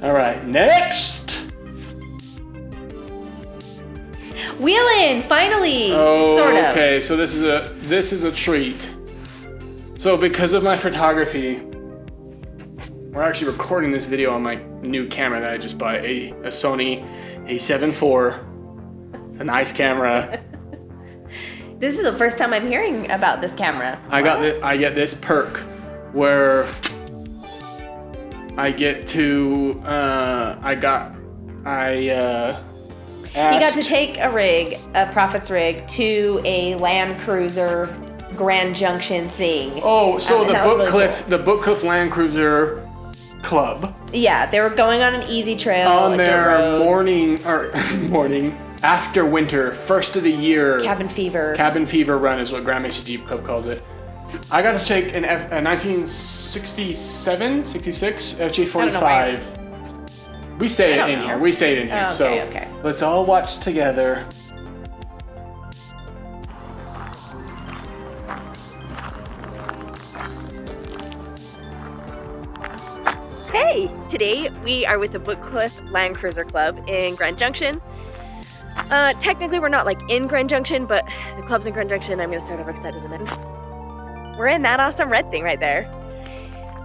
All right, next. Wheelin', finally, Oh, sort of. okay, so this is a treat. So because of my photography, we're actually recording this video on my new camera that I just bought, a Sony A7 IV. It's a nice camera. This is the first time I'm hearing about this camera. I get this perk where I get to You got to take a Prophet's rig, to a Land Cruiser Grand Junction thing. Oh, so the Bookcliff, really cool. the Bookcliff Land Cruiser Club. Yeah, they were going on an easy trail. On a their dirt road. morning after winter, first of the year. Cabin fever. Cabin fever run is what Grand Mesa Jeep Club calls it. I got to take a 1967, 66 FJ45. We say it in here. We say it in here. Oh, okay. Let's all watch together. Hey! Today we are with the Bookcliff Land Cruiser Club in Grand Junction. Technically we're not like in Grand Junction, but the club's in Grand Junction. I'm gonna start over because that doesn't end. We're in that awesome red thing right there.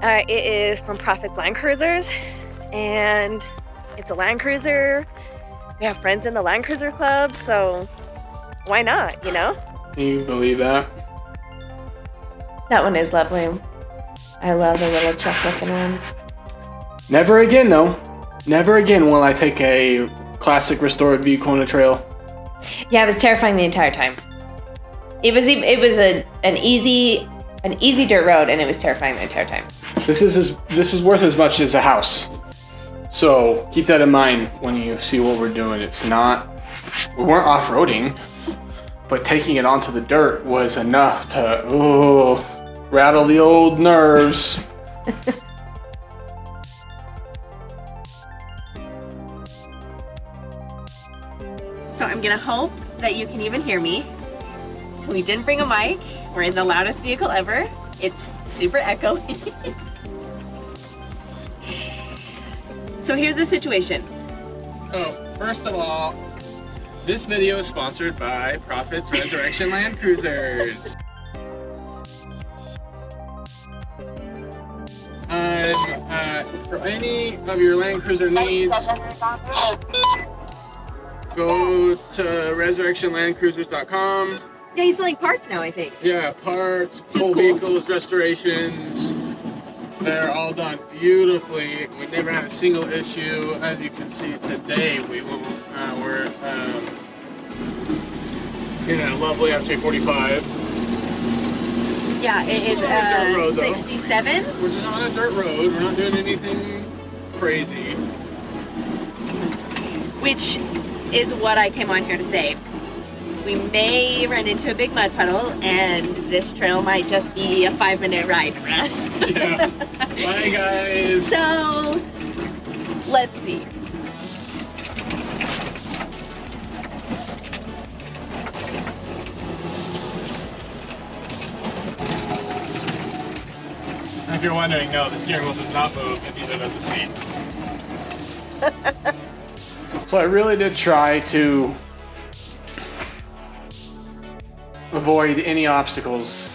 It is from Prophet's Land Cruisers, and it's a Land Cruiser. We have friends in the Land Cruiser Club, so why not, you know? Can you believe that? That one is lovely. I love the little truck looking ones. Never again, though. Never again will I take a classic restored vehicle on a trail. Yeah, it was terrifying the entire time. It was an easy dirt road, and it was terrifying the entire time. This is worth as much as a house. So keep that in mind when you see what we're doing. We weren't off-roading, but taking it onto the dirt was enough to rattle the old nerves. So I'm gonna hope that you can even hear me. We didn't bring a mic. We're in the loudest vehicle ever. It's super echoey. So here's the situation. Oh, first of all, this video is sponsored by Prophet's Resurrection Land Cruisers. For any of your Land Cruiser needs, go to resurrectionlandcruisers.com. Yeah, he's selling parts now, I think. Yeah, parts, Just full cool. vehicles, restorations. They're all done beautifully. We never had a single issue. As you can see today, we're in a lovely FJ45. Yeah, it is on a dirt road, though. 67. We're just on a dirt road. We're not doing anything crazy. Which is what I came on here to say. We may run into a big mud puddle, and this trail might just be a 5-minute ride for us. Yeah. Bye, guys. So, let's see. If you're wondering, no, the steering wheel does not move, and neither does the seat. So I really did try to avoid any obstacles.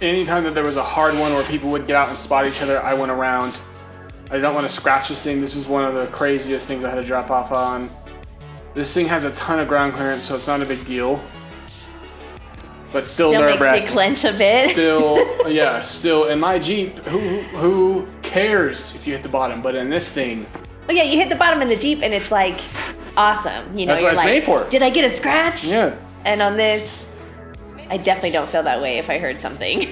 Anytime that there was a hard one where people would get out and spot each other, I went around. I don't want to scratch this thing. This is one of the craziest things I had to drop off on. This thing has a ton of ground clearance, so it's not a big deal. But still nerve-wracking. Makes you clench a bit. Still, in my Jeep, who cares if you hit the bottom? But in this thing, Oh yeah, you hit the bottom in the Jeep and it's like awesome. You know, that's what you're it's like, made for. Did I get a scratch? Yeah. And on this, I definitely don't feel that way if I heard something.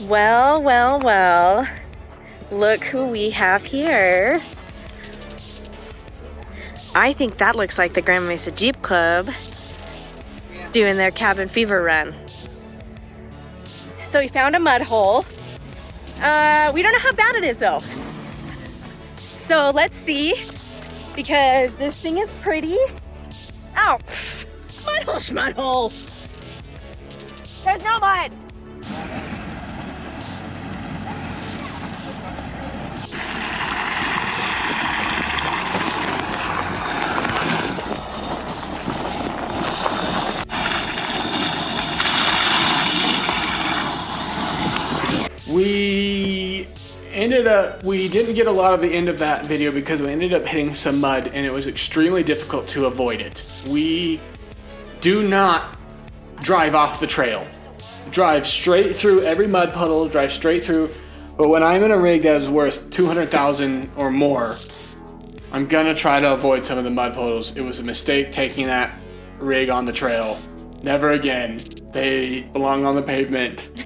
Well, well, well. Look who we have here. I think that looks like the Grand Mesa Jeep Club doing their cabin fever run. So we found a mud hole. We don't know how bad it is though. So let's see because this thing is pretty. Ow! Mud hole, smut hole. There's no mud. We didn't get a lot of the end of that video because we ended up hitting some mud and it was extremely difficult to avoid it. We do not drive off the trail. Drive straight through every mud puddle, drive straight through. But when I'm in a rig that is worth 200,000 or more, I'm gonna try to avoid some of the mud puddles. It was a mistake taking that rig on the trail. Never again. They belong on the pavement.